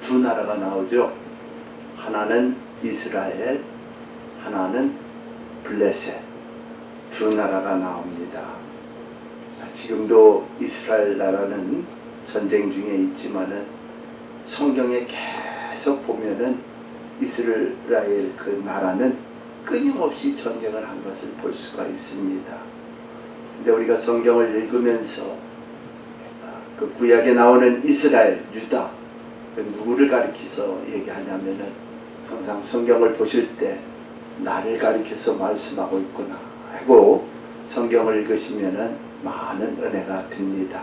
두 나라가 나오죠. 하나는 이스라엘, 하나는 블레셋. 두 나라가 나옵니다. 지금도 이스라엘 나라는 전쟁 중에 있지만은 성경에 계속 보면은 이스라엘 그 나라는 끊임없이 전쟁을 한 것을 볼 수가 있습니다. 근데 우리가 성경을 읽으면서 그 구약에 나오는 이스라엘, 유다, 누구를 가리켜서 얘기하냐면은 항상 성경을 보실 때 나를 가리켜서 말씀하고 있구나 하고 성경을 읽으시면은 많은 은혜가 됩니다.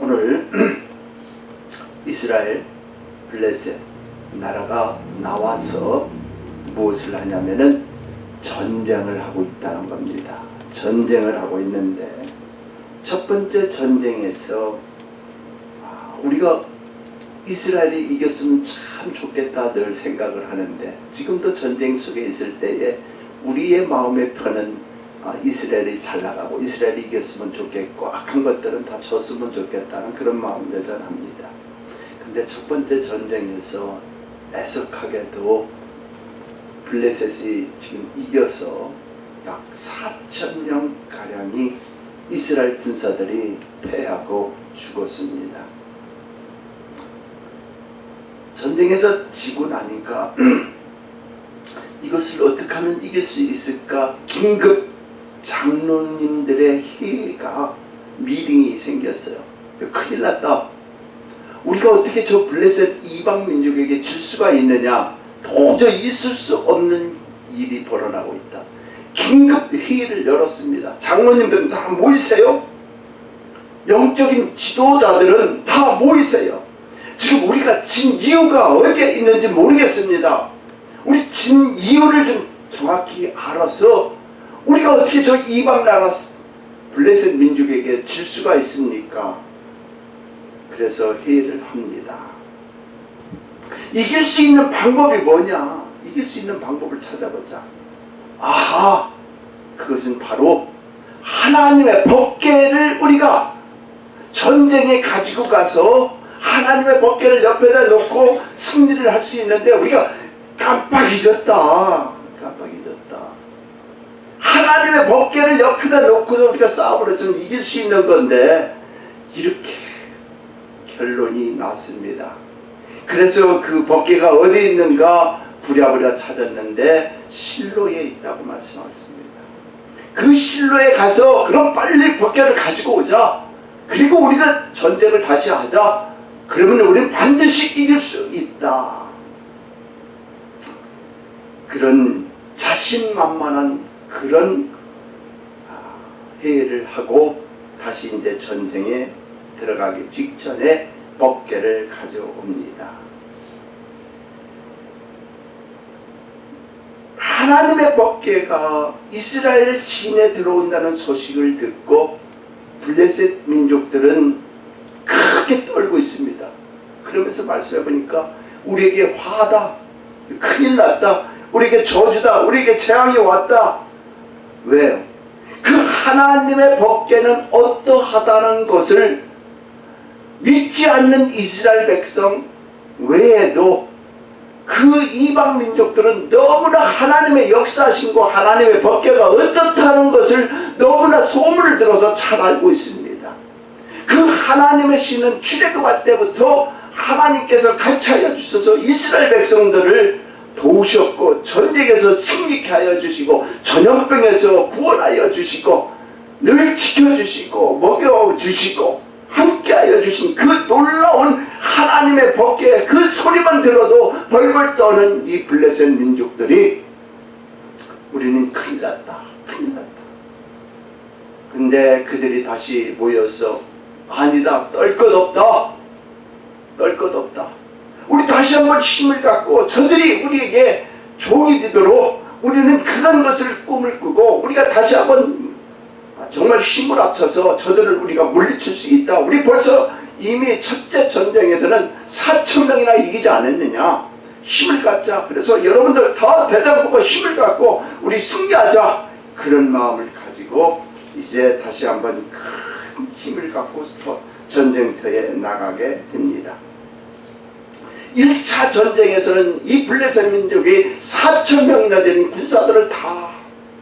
오늘 이스라엘, 블레셋 나라가 나와서 무엇을 하냐면은 전쟁을 하고 있다는 겁니다. 전쟁을 하고 있는데 첫 번째 전쟁에서 우리가 이스라엘이 이겼으면 참 좋겠다 늘 생각을 하는데 지금도 전쟁 속에 있을 때에 우리의 마음의 편은 이스라엘이 잘 나가고 이스라엘이 이겼으면 좋겠고 악한 것들은 다 졌으면 좋겠다는 그런 마음 여전합니다. 근데 첫 번째 전쟁에서 애석하게도 블레셋이 지금 이겨서 약 4,000명 가량이 이스라엘 군사들이 패하고 죽었습니다. 전쟁에서 지고 나니까 이것을 어떻게 하면 이길 수 있을까 긴급 장로님들의 회의가 미팅이 생겼어요. 큰일 났다. 우리가 어떻게 저 블레셋 이방 민족에게 질 수가 있느냐. 도저히 있을 수 없는 일이 벌어나고 있다. 긴급 회의를 열었습니다. 장로님들은 다 모이세요. 영적인 지도자들은 다 모이세요. 지금 우리가 진 이유가 어디에 있는지 모르겠습니다. 우리 진 이유를 좀 정확히 알아서 우리가 어떻게 저 이방 나라 블레셋 민족에게 질 수가 있습니까? 그래서 회의를 합니다. 이길 수 있는 방법이 뭐냐? 이길 수 있는 방법을 찾아보자. 아하! 그것은 바로 하나님의 법궤를 우리가 전쟁에 가지고 가서 하나님의 법궤를 옆에다 놓고 승리를 할 수 있는데 우리가 깜빡 잊었다. 하나님의 법궤를 옆에다 놓고서 우리가 싸움을 했으면 이길 수 있는 건데 이렇게 결론이 났습니다. 그래서 그 법궤가 어디에 있는가 부랴부랴 찾았는데 실로에 있다고 말씀하셨습니다. 그 실로에 가서 그럼 빨리 법궤를 가지고 오자. 그리고 우리가 전쟁을 다시 하자. 그러면 우리는 반드시 이길 수 있다. 그런 자신만만한 그런 회의를 하고 다시 이제 전쟁에 들어가기 직전에 법궤를 가져옵니다. 하나님의 법궤가 이스라엘 진에 들어온다는 소식을 듣고 블레셋 민족들은 크게 떨고 있습니다. 그러면서 말씀해 보니까 우리에게 화다, 큰일 났다, 우리에게 저주다, 우리에게 재앙이 왔다. 왜요? 그 하나님의 법궤는 어떠하다는 것을 믿지 않는 이스라엘 백성 외에도 그 이방 민족들은 너무나 하나님의 역사신고 하나님의 법궤가 어떻다는 것을 너무나 소문을 들어서 잘 알고 있습니다. 그 하나님의 신은 출애굽할 때부터 하나님께서 같이하여 주셔서 이스라엘 백성들을 도우셨고 전쟁에서 승리케 하여 주시고 전염병에서 구원하여 주시고 늘 지켜주시고 먹여주시고 함께하여 주신 그 놀라운 하나님의 법궤 그 소리만 들어도 벌벌 떠는 이 블레셋 민족들이 우리는 큰일 났다. 근데 그들이 다시 모여서 아니다, 떨 것 없다. 우리 다시 한번 힘을 갖고 저들이 우리에게 종이 되도록 우리는 그런 것을 꿈을 꾸고 우리가 다시 한번 정말 힘을 합쳐서 저들을 우리가 물리칠 수 있다. 우리 벌써 이미 첫째 전쟁에서는 4,000명이나 이기지 않았느냐. 힘을 갖자. 그래서 여러분들 다 대장부가 힘을 갖고 우리 승리하자. 그런 마음을 가지고 이제 다시 한번 큰 힘을 갖고 전쟁터에 나가게 됩니다. 1차 전쟁에서는 이 블레셋 민족이 4,000명이나 되는 군사들을 다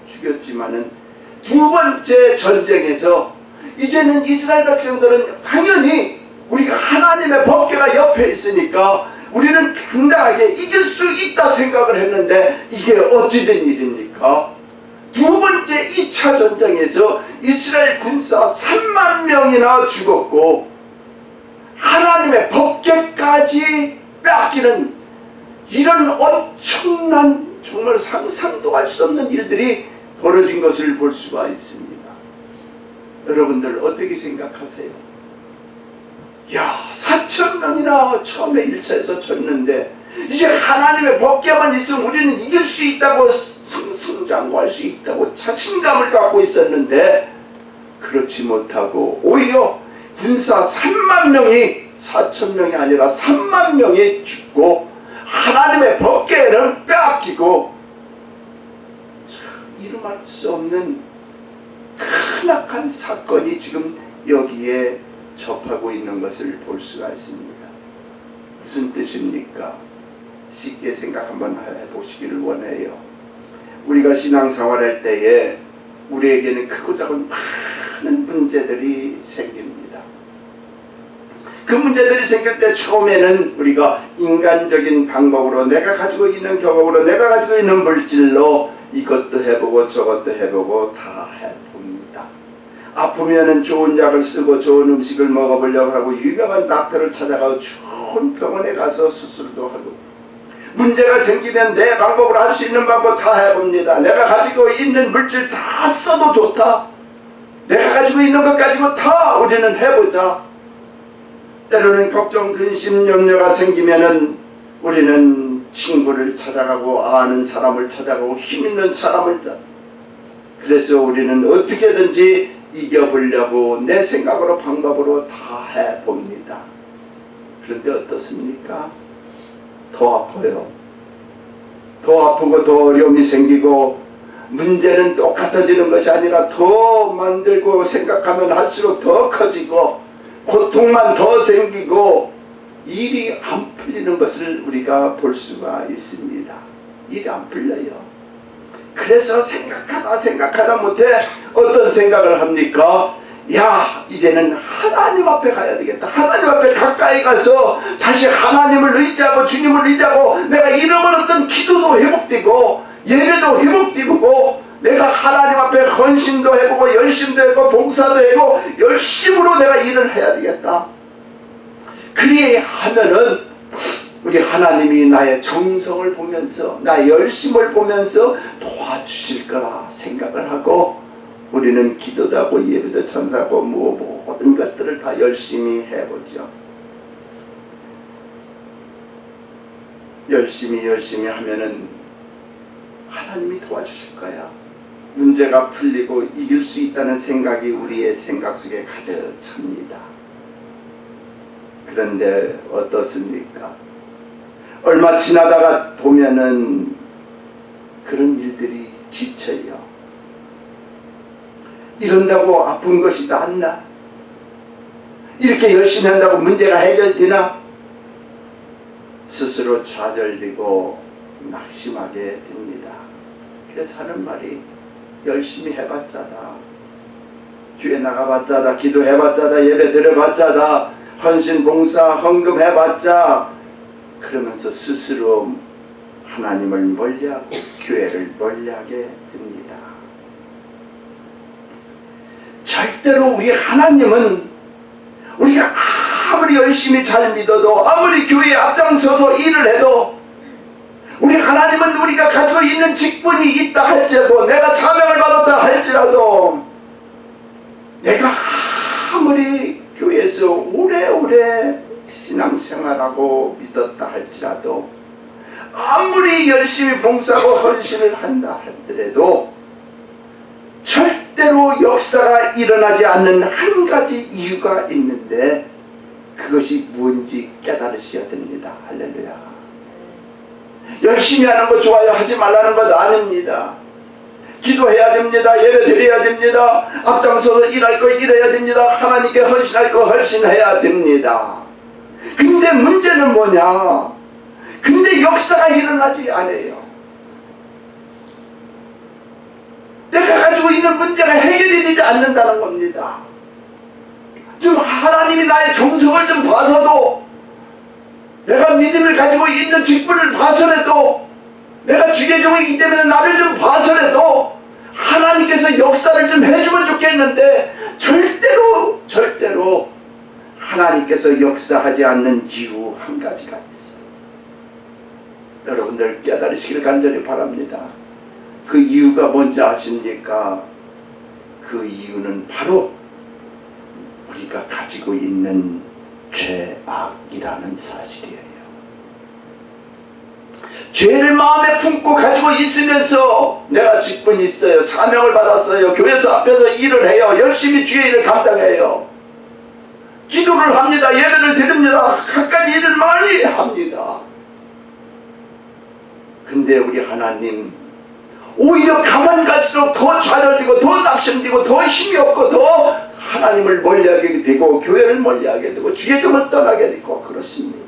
죽였지만은 두 번째 전쟁에서 이제는 이스라엘 백성들은 당연히 우리가 하나님의 법궤가 옆에 있으니까 우리는 당당하게 이길 수 있다 생각을 했는데 이게 어찌된 일입니까? 두 번째 2차 전쟁에서 이스라엘 군사 3만 명이나 죽었고 하나님의 법궤까지 빼앗기는 이런 엄청난 정말 상상도 할 수 없는 일들이 벌어진 것을 볼 수가 있습니다. 여러분들 어떻게 생각하세요? 야, 4,000명이나 처음에 1차에서 졌는데 이제 하나님의 법궤만 있으면 우리는 이길 수 있다고 승승장구할 수 있다고 자신감을 갖고 있었는데 그렇지 못하고 오히려 군사 3만 명이 4,000명이 아니라 3만 명이 죽고 하나님의 법궤는 빼앗기고 이름할 수 없는 크나큰 사건이 지금 여기에 접하고 있는 것을 볼 수가 있습니다. 무슨 뜻입니까? 쉽게 생각 한번 해보시기를 원해요. 우리가 신앙생활할 때에 우리에게는 크고 작은 많은 문제들이 생깁니다. 그 문제들이 생길 때 처음에는 우리가 인간적인 방법으로 내가 가지고 있는 경험으로 내가 가지고 있는 물질로 이것도 해보고 저것도 해보고 다 해봅니다. 아프면은 좋은 약을 쓰고 좋은 음식을 먹어보려고 하고 유명한 닥터를 찾아가고 좋은 병원에 가서 수술도 하고 문제가 생기면 내 방법으로 할 수 있는 방법 다 해봅니다. 내가 가지고 있는 물질 다 써도 좋다. 내가 가지고 있는 것 가지고 다 우리는 해보자. 때로는 걱정, 근심, 염려가 생기면은 우리는 친구를 찾아가고 아는 사람을 찾아가고 힘 있는 사람을 그래서 우리는 어떻게든지 이겨보려고 내 생각으로 방법으로 다 해봅니다. 그런데 어떻습니까? 더 아파요. 더 아프고 더 어려움이 생기고 문제는 똑같아지는 것이 아니라 더 만들고 생각하면 할수록 더 커지고 고통만 더 생기고 일이 안 풀리는 것을 우리가 볼 수가 있습니다. 일이 안 풀려요. 그래서 생각하다 못해 어떤 생각을 합니까? 야, 이제는 하나님 앞에 가야 되겠다. 하나님 앞에 가까이 가서 다시 하나님을 의지하고 주님을 의지하고 내가 잃어버렸던 기도도 회복되고 예배도 회복되고 내가 하나님 앞에 헌신도 해보고 열심도 해보고 봉사도 해보고 열심으로 내가 일을 해야 되겠다. 그리해야 하면은 우리 하나님이 나의 정성을 보면서 나의 열심을 보면서 도와주실 거라 생각을 하고 우리는 기도도 하고 예배도 전하고 모든 것들을 다 열심히 해보죠. 열심히 하면은 하나님이 도와주실 거야. 문제가 풀리고 이길 수 있다는 생각이 우리의 생각 속에 가득 찹니다. 그런데 어떻습니까? 얼마 지나다가 보면은 그런 일들이 지쳐요. 이런다고 아픈 것이 낫나? 이렇게 열심히 한다고 문제가 해결되나? 스스로 좌절되고 낙심하게 됩니다. 그래서 하는 말이 열심히 해봤자다. 교회 나가봤자다. 기도해봤자다. 예배 드려봤자다. 헌신 봉사 헌금 해봤자 그러면서 스스로 하나님을 멀리하고 교회를 멀리하게 됩니다. 절대로 우리 하나님은 우리가 아무리 열심히 잘 믿어도 아무리 교회에 앞장서서 일을 해도 우리 하나님은 우리가 가지고 있는 직분이 있다 할지라도 내가 사명을 받았다 할지라도 내가 아무리 교회에서 오래오래 신앙생활하고 믿었다 할지라도 아무리 열심히 봉사하고 헌신을 한다 하더라도 절대로 역사가 일어나지 않는 한 가지 이유가 있는데 그것이 무엇인지 깨달으셔야 됩니다. 할렐루야. 열심히 하는 거 좋아요. 하지 말라는 것 아닙니다. 기도해야 됩니다. 예배 드려야 됩니다. 앞장서서 일할 거 일해야 됩니다. 하나님께 헌신할 거 헌신해야 됩니다. 근데 문제는 뭐냐? 근데 역사가 일어나지 않아요. 내가 가지고 있는 문제가 해결이 되지 않는다는 겁니다. 지금 하나님이 나의 정성을 좀 봐서도, 내가 믿음을 가지고 있는 직분을 봐서라도, 내가 주계종이기 때문에 나를 좀 봐서라도 하나님께서 역사를 좀 해주면 좋겠는데, 절대로 하나님께서 역사하지 않는 이유 한 가지가 있어요. 여러분들 깨달으시길 간절히 바랍니다. 그 이유가 뭔지 아십니까? 그 이유는 바로 우리가 가지고 있는 죄악이라는 사실이에요. 죄를 마음에 품고 가지고 있으면서 내가 직분이 있어요, 사명을 받았어요, 교회에서 앞에서 일을 해요, 열심히 주의 일을 감당해요, 기도를 합니다, 예배를 드립니다, 갖가지 일을 많이 합니다. 근데 우리 하나님 오히려 가만 갈수록 더 좌절되고 더 낙심되고 더 힘이 없고 더 하나님을 멀리하게 되고 교회를 멀리하게 되고 주의 종을 떠나게 되고 그렇습니다.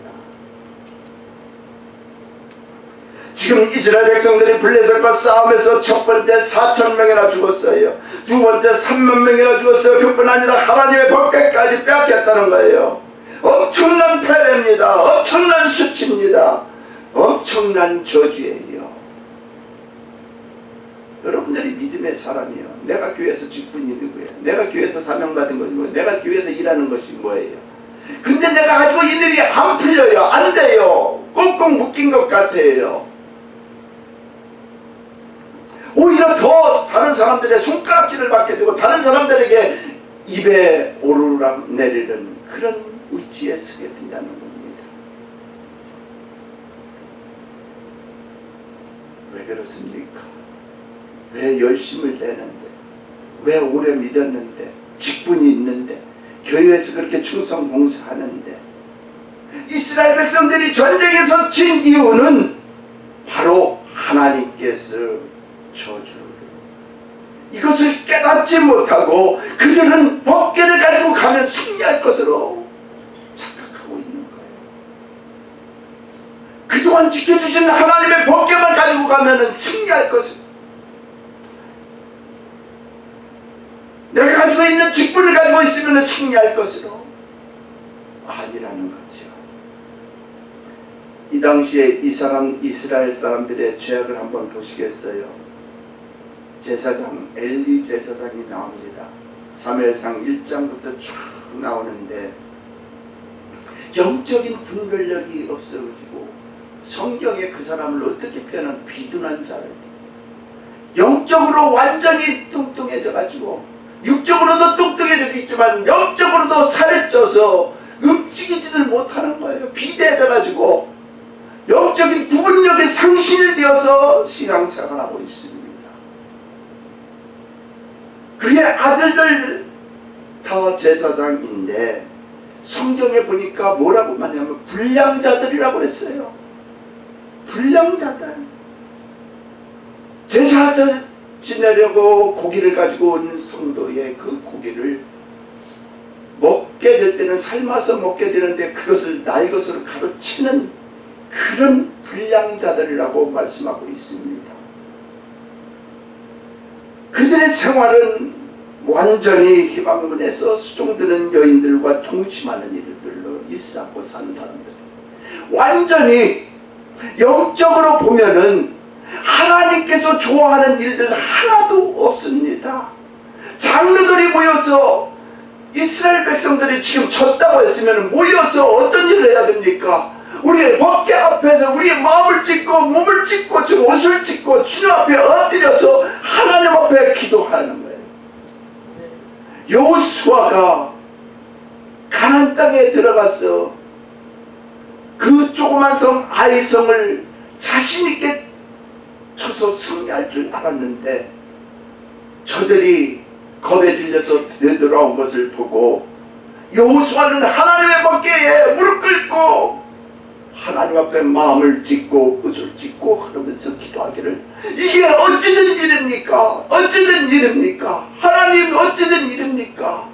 지금 이스라엘 백성들이 블레셋과 싸움에서 첫 번째 4,000명이나 죽었어요. 두 번째 3만 명이나 죽었어요. 그뿐 아니라 하나님의 법궤까지 빼앗겼다는 거예요. 엄청난 패배입니다. 엄청난 수치입니다. 엄청난 저주예요. 여러분들이 믿음의 사람이요, 내가 교회에서 직분이 누구예요? 내가 교회에서 사명받은 것이 뭐예요? 내가 교회에서 일하는 것이 뭐예요? 근데 내가 가지고 있는 일이 안 풀려요. 안 돼요. 꽁꽁 묶인 것 같아요. 오히려 더 다른 사람들의 손가락질을 받게 되고 다른 사람들에게 입에 오르락 내리는 그런 위치에 서게 된다는 겁니다. 왜 그렇습니까? 왜 열심을 내는데, 왜 오래 믿었는데, 직분이 있는데, 교회에서 그렇게 충성 봉사하는데, 이스라엘 백성들이 전쟁에서 진 이유는 바로 하나님께서 저주를, 이것을 깨닫지 못하고 그들은 법궤를 가지고 가면 승리할 것으로 착각하고 있는 거예요. 그동안 지켜주신 하나님의 법궤만 가지고 가면 승리할 것으로, 내가 가지고 있는 직분을 가지고 있으면 승리할 것으로, 아니라는 거죠. 이 당시에 이스라엘 사람들의 죄악을 한번 보시겠어요? 제사장 엘리 제사장이 나옵니다. 사무엘상 1장부터 쭉 나오는데 영적인 분별력이 없어지고 성경에 그 사람을 어떻게 표현한 비둔한 자를, 영적으로 완전히 뚱뚱해져 가지고 육적으로도 뚱뚱해졌지만 영적으로도 살이 쪄서 움직이지를 못하는 거예요. 비대해져 가지고 영적인 구분력이 상실되어서 신앙생활하고 있습니다. 그의 아들들 다 제사장인데 성경에 보니까 뭐라고 말하냐면 불량자들이라고 했어요. 불량자들. 제사 지내려고 고기를 가지고 온 성도의 그 고기를 먹게 될 때는 삶아서 먹게 되는데 그것을 날 것으로 가로치는 그런 불량자들이라고 말씀하고 있습니다. 그들의 생활은 완전히 희망문에서 수종드는 여인들과 동침하는 일들로 일삼고 사는 사람들, 완전히 영적으로 보면은 하나님께서 좋아하는 일들 하나도 없습니다. 장로들이 모여서 이스라엘 백성들이 지금 졌다고 했으면 모여서 어떤 일을 해야 됩니까? 우리의 법궤 앞에서 우리의 마음을 찢고 몸을 찢고 지금 옷을 찢고 주님 앞에 엎드려서 하나님 앞에 기도하는 거예요. 여호수아가 가나안 땅에 들어가서 그 조그만 성 아이성을 자신 있게 쳐서 승리할 줄 알았는데 저들이 겁에 질려서 되돌아온 것을 보고 여호수아는 하나님의 법궤에 무릎 꿇고 하나님 앞에 마음을 찢고 옷을 찢고 그러면서 기도하기를, 이게 어찌된 일입니까? 어찌된 일입니까? 하나님 어찌된 일입니까?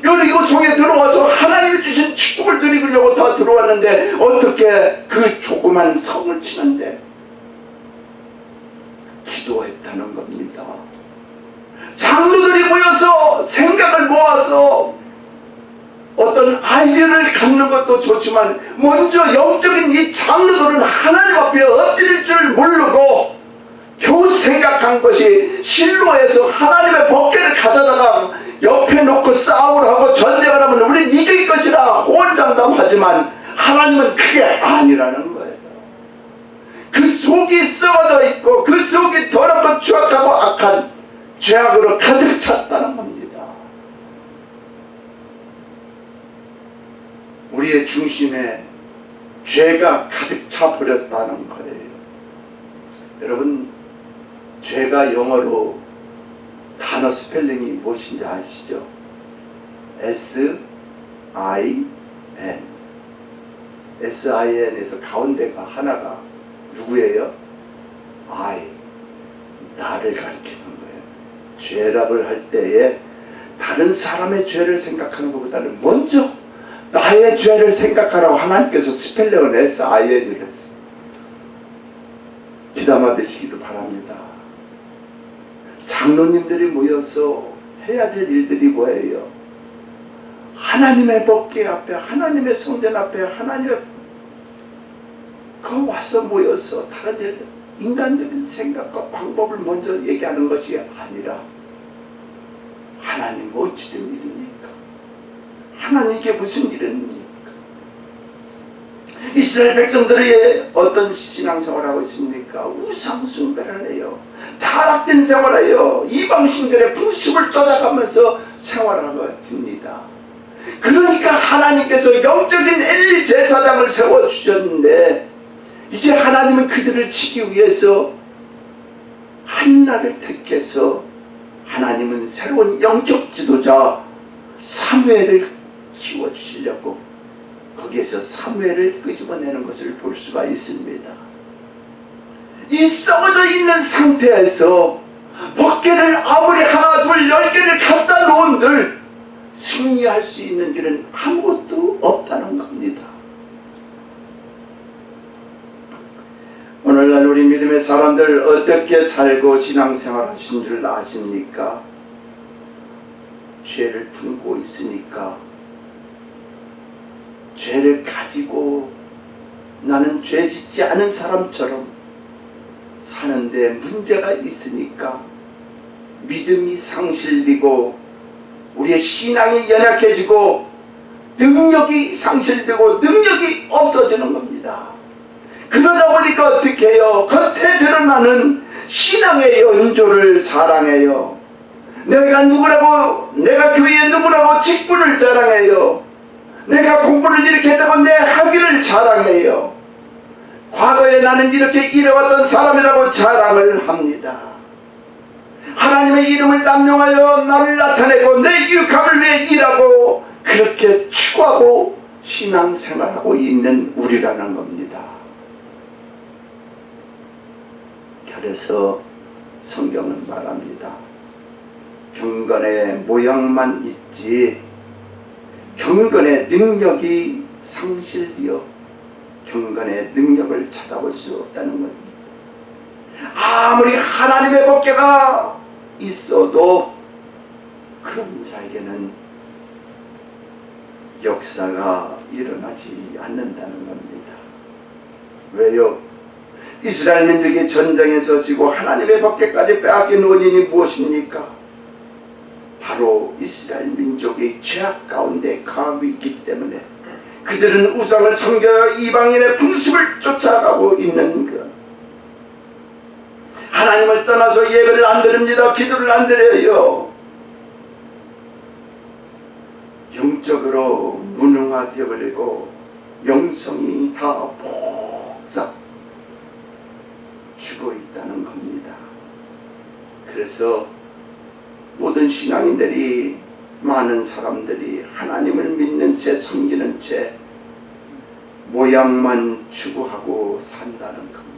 여리고 성에 들어와서 하나님이 주신 축복을 드리려고 다 들어왔는데 어떻게 그 조그만 성을 치는데 기도했다는 겁니다. 장로들이 모여서 생각을 모아서 어떤 아이디어를 갖는 것도 좋지만 먼저 영적인 이 장로들은 하나님 앞에 엎드릴 줄 모르고 겨우 생각한 것이 실로에서 하나님의 법궤를 가져다가 옆에 놓고 싸움을 하고 전쟁을 하면 우리는 이길 것이라 호언장담하지만 하나님은 그게 아니라는 거예요. 그 속이 썩어져 있고 그 속이 더럽고 추악하고 악한 죄악으로 가득 찼다는 겁니다. 우리의 중심에 죄가 가득 차버렸다는 거예요. 여러분, 죄가 영어로 단어 스펠링이 무엇인지 아시죠? S-I-N. S-I-N에서 가운데가 하나가 누구예요? I. 나를 가리키는 거예요. 죄락을 할 때에 다른 사람의 죄를 생각하는 것보다는 먼저 나의 죄를 생각하라고 하나님께서 스펠링을 S-I-N을 했어요. 귀담아 드시기를 바랍니다. 장로님들이 모여서 해야 될 일들이 뭐예요? 하나님의 법궤 앞에, 하나님의 성전 앞에, 하나님의 그 와서 모여서 다른 인간적인 생각과 방법을 먼저 얘기하는 것이 아니라 하나님 어찌 된 일입니까? 하나님께 무슨 일입니까? 이스라엘 백성들이 어떤 신앙생활을 하고 있습니까? 우상숭배를 해요. 타락된 생활을 해요. 이방신들의 풍습을 쫓아가면서 생활하고 있습니다. 그러니까 하나님께서 영적인 엘리 제사장을 세워주셨는데 이제 하나님은 그들을 치기 위해서 한나를 택해서 하나님은 새로운 영적 지도자 사무엘을 키워주시려고 거기에서 사무엘을 끄집어내는 것을 볼 수가 있습니다. 이 썩어져 있는 상태에서 법궤를 아무리 하나 둘 10개를 갖다 놓은들 승리할 수 있는 길은 아무것도 없다는 겁니다. 오늘날 우리 믿음의 사람들 어떻게 살고 신앙생활 하신 줄 아십니까? 죄를 품고 있으니까 죄를 가지고 나는 죄 짓지 않은 사람처럼 사는데 문제가 있으니까 믿음이 상실되고 우리의 신앙이 연약해지고 능력이 상실되고 능력이 없어지는 겁니다. 그러다 보니까 어떻게 해요? 겉에 드러나는 신앙의 연조를 자랑해요. 내가 누구라고, 내가 교회에 누구라고 직분을 자랑해요. 내가 공부를 이렇게 했다고 내 학위를 자랑해요. 과거에 나는 이렇게 일해왔던 사람이라고 자랑을 합니다. 하나님의 이름을 남용하여 나를 나타내고 내 유익함을 위해 일하고 그렇게 추구하고 신앙생활하고 있는 우리라는 겁니다. 그래서 성경은 말합니다. 경건의 모양만 있지 경건의 능력이 상실되어 경건의 능력을 찾아볼 수 없다는 겁니다. 아무리 하나님의 법궤가 있어도 그런 자에게는 역사가 일어나지 않는다는 겁니다. 왜요? 이스라엘 민족이 전쟁에서 지고 하나님의 법궤까지 빼앗긴 원인이 무엇입니까? 바로 이스라엘 민족의 죄악 가운데 가고 있기 때문에 그들은 우상을 섬겨 이방인의 풍습을 쫓아가고 있는 것. 하나님을 떠나서 예배를 안 드립니다. 기도를 안 드려요. 영적으로 무능하되어버리고 영성이 다 폭삭 죽어 있다는 겁니다. 그래서 모든 신앙인들이 많은 사람들이 하나님을 믿는 채 섬기는 채 모양만 추구하고 산다는 겁니다.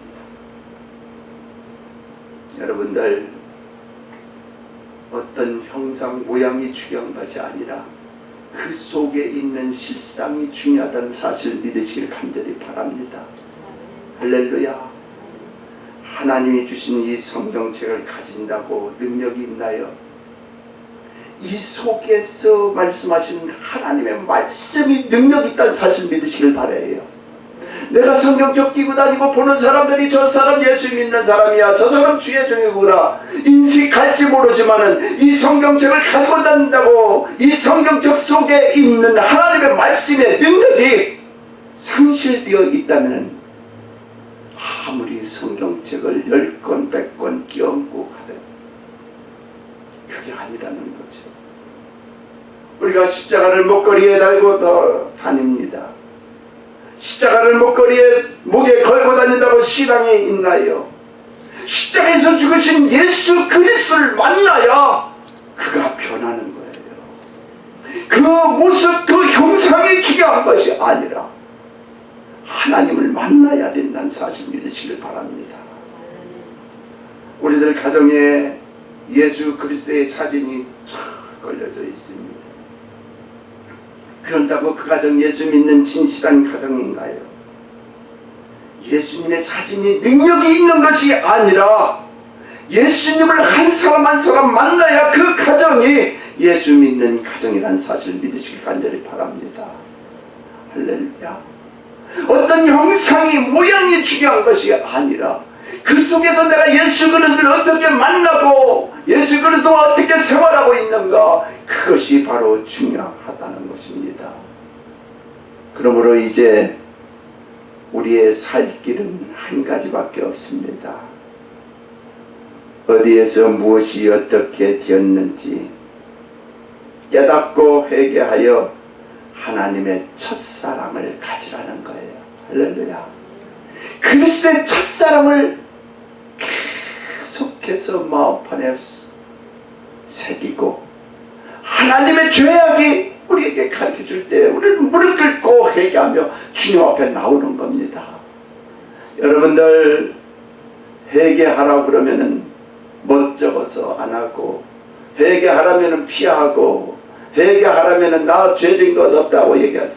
여러분들 어떤 형상 모양이 중요한 것이 아니라 그 속에 있는 실상이 중요하다는 사실을 믿으시길 간절히 바랍니다. 할렐루야. 하나님이 주신 이 성경책을 가진다고 능력이 있나요? 이 속에서 말씀하시는 하나님의 말씀이 능력이 있다는 사실 믿으시길 바라요. 내가 성경책 끼고 다니고 보는 사람들이 저 사람 예수 믿는 사람이야, 저 사람 주의 종이구나 인식할지 모르지만은 이 성경책을 가지고 다닌다고 이 성경책 속에 있는 하나님의 말씀의 능력이 상실되어 있다면 아무리 성경책을 10권 100권 끼얹고 가도 그게 아니라는 거죠. 우리가 십자가를 목걸이에 달고 다닙니다. 십자가를 목에 걸고 다닌다고 신앙이 있나요? 십자가에서 죽으신 예수 그리스도를 만나야 그가 변하는 거예요. 그 모습, 그 형상이 중요한 것이 아니라 하나님을 만나야 된다는 사실 믿으시길 바랍니다. 우리들 가정에 예수 그리스도의 사진이 쫙 걸려져 있습니다. 그런다고 그 가정 예수 믿는 진실한 가정인가요? 예수님의 사진이 능력이 있는 것이 아니라 예수님을 한 사람 한 사람 만나야 그 가정이 예수 믿는 가정이라는 사실을 믿으시길 간절히 바랍니다. 할렐루야. 어떤 형상이 모양이 중요한 것이 아니라 그 속에서 내가 예수 그리스도를 어떻게 만나고 예수 그리스도와 어떻게 생활하고 있는가, 그것이 바로 중요하다는 것입니다. 그러므로 이제 우리의 살 길은 한 가지밖에 없습니다. 어디에서 무엇이 어떻게 되었는지 깨닫고 회개하여 하나님의 첫사랑을 가지라는 거예요. 할렐루야. 그리스도의 첫사랑을 계속해서 마음판에 새기고 하나님의 죄악이 우리에게 가르쳐줄 때 우리는 무릎 꿇고 회개하며 주님 앞에 나오는 겁니다. 여러분들 회개하라고 그러면은 멋쩍어서 안 하고, 회개하라면은 피하고, 회개하라면은 나 죄진 것 없다고 얘기하죠.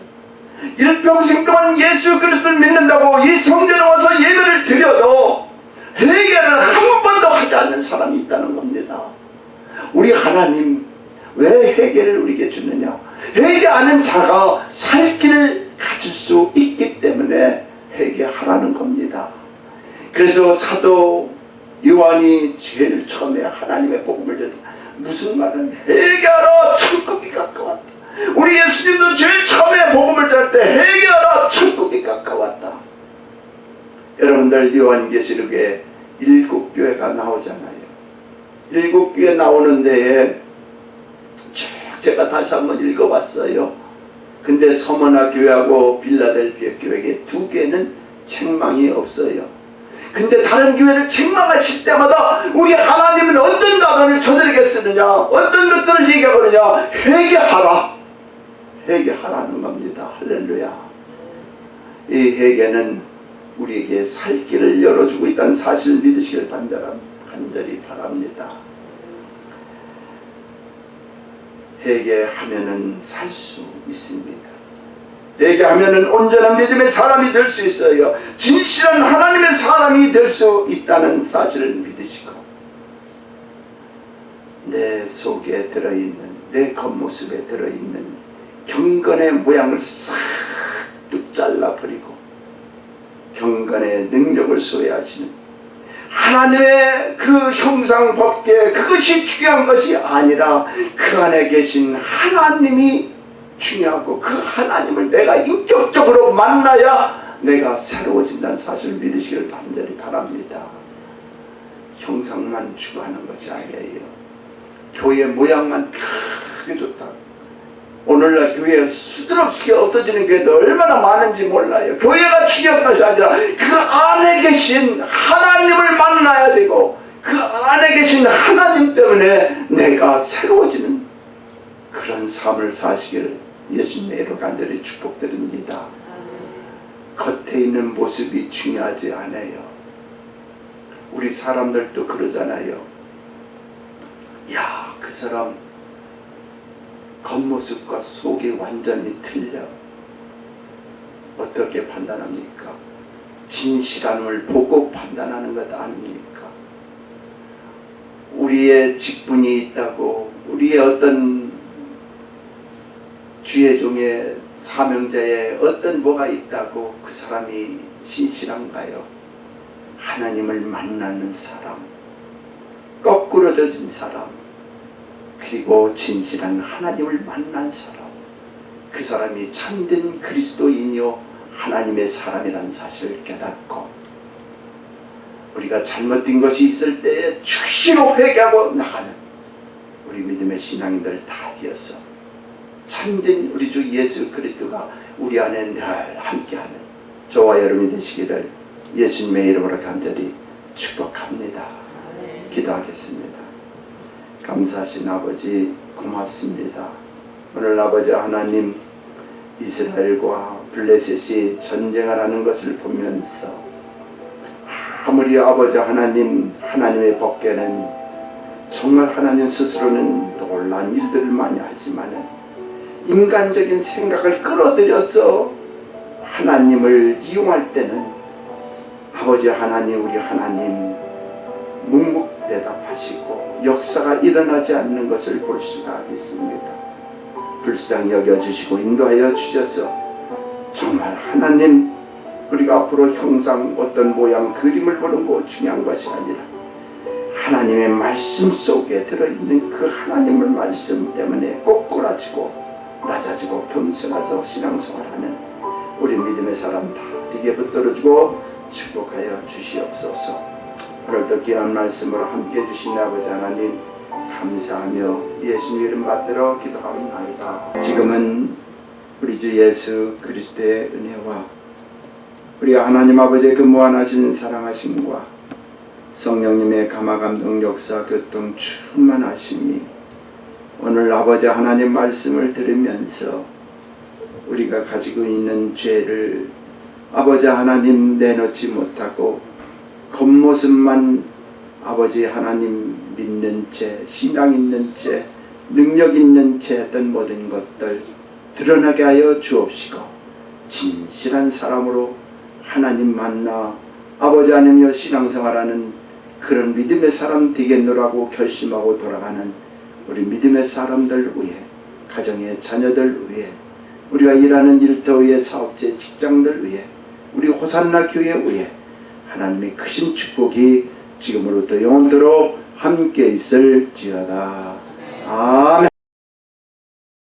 일평생 동안 예수 그리스도를 믿는다고 이 성전에 와서 예배를 드려도 회개를 한 번도 하지 않는 사람이 있다는 겁니다. 우리 하나님 왜 회개를 우리에게 주느냐? 회개하는 자가 살 길을 가질 수 있기 때문에 회개하라는 겁니다. 그래서 사도 요한이 제일 처음에 하나님의 복음을 전했다. 무슨 말은 회개하라 천국이 가까웠다. 우리 예수님도 제일 처음에 복음을 전할 때 회개하라 천국이 가까웠다. 여러분들 요한계시록에 7교회가 나오잖아요. 7교회 나오는 데에 제가 다시 한번 읽어봤어요. 근데 서머나 교회하고 빌라델피아 교회에 두 개는 책망이 없어요. 근데 다른 교회를 책망하실 때마다 우리 하나님은 어떤 단어를 저들에게 쓰느냐, 어떤 것들을 얘기하느냐, 회개하라, 회개하라는 겁니다. 할렐루야. 이 회개는 우리에게 살 길을 열어주고 있다는 사실을 믿으시길 간절히 바랍니다. 회개하면은 살 수 있습니다. 회개하면은 온전한 믿음의 사람이 될 수 있어요. 진실한 하나님의 사람이 될 수 있다는 사실을 믿으시고, 내 속에 들어있는, 내 겉모습에 들어있는 경건의 모양을 싹 잘라버리고 경건의 능력을 소유하시는 하나님의 그 형상밖에 그것이 중요한 것이 아니라 그 안에 계신 하나님이 중요하고, 그 하나님을 내가 인격적으로 만나야 내가 새로워진다는 사실을 믿으시길 간절히 바랍니다. 형상만 추구하는 것이 아니에요. 교회 모양만 크게 좋다. 오늘날 교회가 수두룩하게 없어지는 교회도 얼마나 많은지 몰라요. 교회가 중요한 것이 아니라 그 안에 계신 하나님을 만나야 되고, 그 안에 계신 하나님 때문에 내가 새로워지는 그런 삶을 사시기를 예수님의 이름으로 간절히 축복드립니다. 겉에 있는 모습이 중요하지 않아요. 우리 사람들도 그러잖아요. 야, 그 사람 겉모습과 속이 완전히 틀려. 어떻게 판단합니까? 진실함을 보고 판단하는 것 아닙니까? 우리의 직분이 있다고, 우리의 어떤 주의 종의 사명자의 어떤 뭐가 있다고 그 사람이 신실한가요? 하나님을 만나는 사람, 거꾸로져진 사람, 그리고 진실한 하나님을 만난 사람, 그 사람이 참된 그리스도인이요 하나님의 사람이라는 사실을 깨닫고, 우리가 잘못된 것이 있을 때에 즉시로 회개하고 나가는 우리 믿음의 신앙인들 다 되어서 참된 우리 주 예수 그리스도가 우리 안에 늘 함께하는 저와 여러분이 되시기를 예수님의 이름으로 간절히 축복합니다. 기도하겠습니다. 감사하신 아버지 고맙습니다. 오늘 아버지 하나님, 이스라엘과 블레셋이 전쟁을 하는 것을 보면서 아무리 아버지 하나님, 하나님의 법궤는 정말 하나님 스스로는 놀라운 일들을 많이 하지만 인간적인 생각을 끌어들여서 하나님을 이용할 때는 아버지 하나님, 우리 하나님 묵묵대답하시고 역사가 일어나지 않는 것을 볼 수가 있습니다. 불쌍히 여겨주시고 인도하여 주셔서 정말 하나님, 우리가 앞으로 형상 어떤 모양 그림을 보는 거 중요한 것이 아니라 하나님의 말씀 속에 들어있는 그 하나님의 말씀 때문에 꼬꾸라지고 낮아지고 겸손해서 신앙생활하는 우리 믿음의 사람 다 되게 붙들어주고 축복하여 주시옵소서. 오늘도 귀한 말씀으로 함께해 주신 아버지 하나님 감사하며 예수님 이름 받들어 기도하옵나이다. 지금은 우리 주 예수 그리스도의 은혜와 우리 하나님 아버지의 그 무한하신 사랑하심과 성령님의 감화감동 역사 교통 충만하심이 오늘 아버지 하나님 말씀을 들으면서 우리가 가지고 있는 죄를 아버지 하나님 내놓지 못하고 겉모습만 아버지 하나님 믿는 채, 신앙 있는 채, 능력 있는 채 했던 모든 것들 드러나게 하여 주옵시고 진실한 사람으로 하나님 만나 아버지 하나님여 신앙생활하는 그런 믿음의 사람 되겠노라고 결심하고 돌아가는 우리 믿음의 사람들 위해, 가정의 자녀들 위해, 우리가 일하는 일터 위해, 사업체 직장들 위해, 우리 호산나 교회 위해 하나님의 크신 축복이 지금으로부터 영원토록 함께 있을지어다. 아멘.